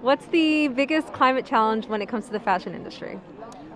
What's the biggest climate challenge when it comes to the fashion industry?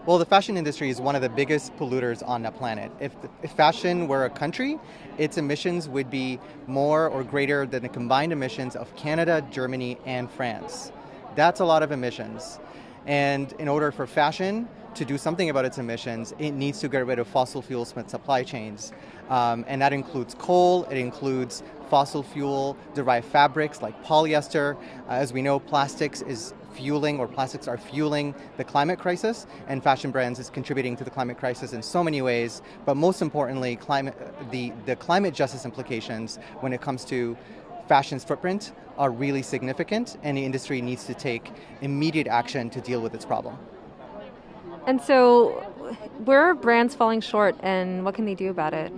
Well, the fashion industry is one of the biggest polluters on the planet. If fashion were a country, its emissions would be more or greater than the combined emissions of Canada, Germany, and France. That's a lot of emissions. And in order for fashion to do something about its emissions, it needs to get rid of fossil fuel supply chains. And that includes coal, it includes fossil fuel derived fabrics like polyester. As we know, plastics are fueling the climate crisis, and fashion brands is contributing to the climate crisis in so many ways. But most importantly, the climate justice implications when it comes to fashion's footprint are really significant, and the industry needs to take immediate action to deal with its problem. And so, where are brands falling short and what can they do about it?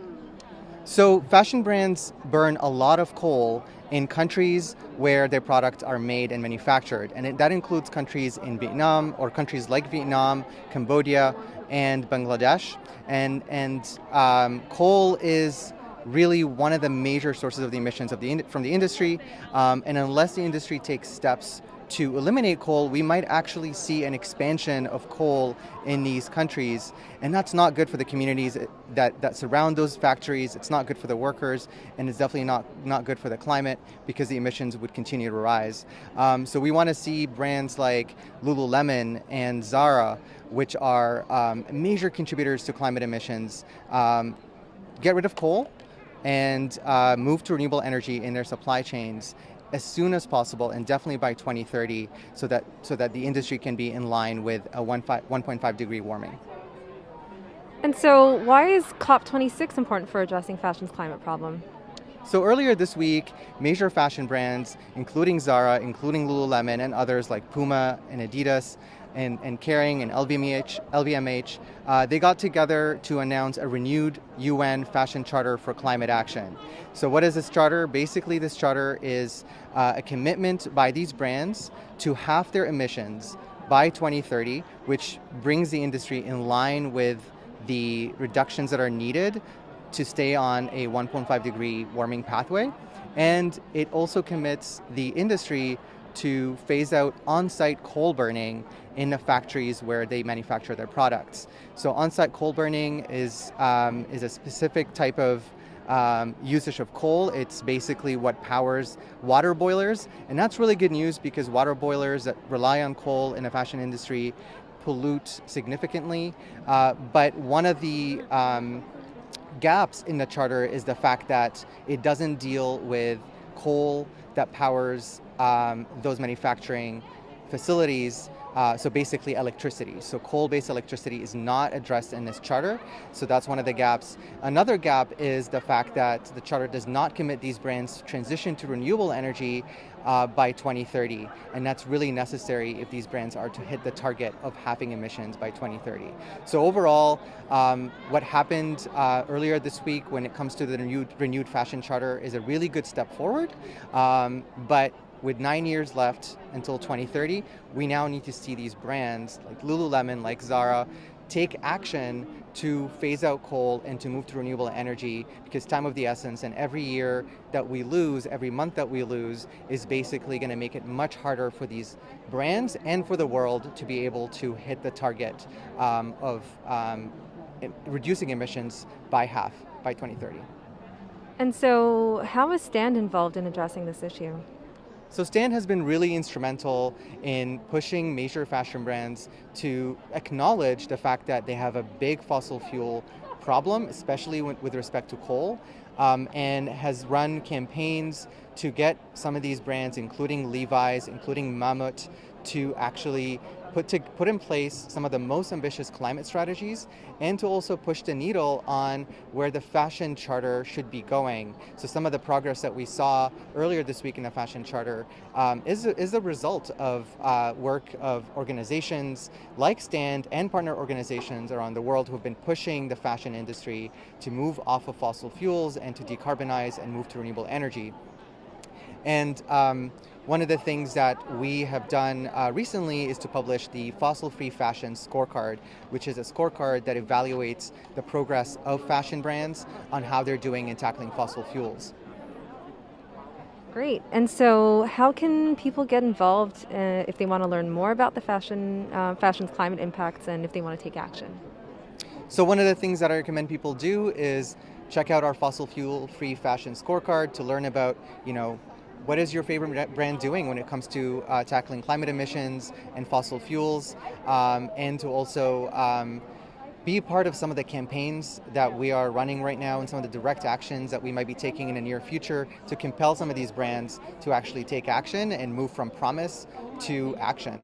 So fashion brands burn a lot of coal in countries where their products are made and manufactured. And that includes countries in Vietnam or countries like Vietnam, Cambodia, and Bangladesh. And coal is really one of the major sources of the emissions from the industry. And unless the industry takes steps to eliminate coal, we might actually see an expansion of coal in these countries. And that's not good for the communities that surround those factories. It's not good for the workers, and it's definitely not good for the climate because the emissions would continue to rise. So we want to see brands like Lululemon and Zara, which are major contributors to climate emissions, get rid of coal and move to renewable energy in their supply chains as soon as possible, and definitely by 2030, so that the industry can be in line with a 1.5 degree warming. And so, why is COP26 important for addressing fashion's climate problem? So earlier this week, major fashion brands, including Zara, including Lululemon, and others like Puma and Adidas, and Kering and LVMH, they got together to announce a renewed UN Fashion Charter for Climate Action. So what is this charter? Basically, this charter is a commitment by these brands to halve their emissions by 2030, which brings the industry in line with the reductions that are needed to stay on a 1.5 degree warming pathway. And it also commits the industry to phase out on-site coal burning in the factories where they manufacture their products. So on-site coal burning is a specific type of usage of coal. It's basically what powers water boilers, and that's really good news because water boilers that rely on coal in the fashion industry pollute significantly. But one of the gaps in the charter is the fact that it doesn't deal with coal that powers those manufacturing facilities. So basically electricity. So coal-based electricity is not addressed in this charter. So that's one of the gaps. Another gap is the fact that the charter does not commit these brands to transition to renewable energy by 2030. And that's really necessary if these brands are to hit the target of halving emissions by 2030. So overall, what happened earlier this week when it comes to the renewed fashion charter is a really good step forward. But with 9 years left until 2030, we now need to see these brands like Lululemon, like Zara, take action to phase out coal and to move to renewable energy, because time of the essence, and every year that we lose, every month that we lose, is basically going to make it much harder for these brands and for the world to be able to hit the target of reducing emissions by half by 2030. And so, how is Stand involved in addressing this issue? So Stand has been really instrumental in pushing major fashion brands to acknowledge the fact that they have a big fossil fuel problem, especially with respect to coal, and has run campaigns to get some of these brands, including Levi's, including Mammut, to actually put in place some of the most ambitious climate strategies, and to also push the needle on where the fashion charter should be going. So some of the progress that we saw earlier this week in the fashion charter is a result of work of organizations like Stand and partner organizations around the world who have been pushing the fashion industry to move off of fossil fuels and to decarbonize and move to renewable energy. And one of the things that we have done recently is to publish the Fossil-Free Fashion Scorecard, which is a scorecard that evaluates the progress of fashion brands on how they're doing in tackling fossil fuels. Great. And so, how can people get involved if they want to learn more about the fashion's climate impacts, and if they want to take action? So one of the things that I recommend people do is check out our fossil fuel free fashion scorecard to learn about, what is your favorite brand doing when it comes to tackling climate emissions and fossil fuels, and to also be part of some of the campaigns that we are running right now and some of the direct actions that we might be taking in the near future to compel some of these brands to actually take action and move from promise to action.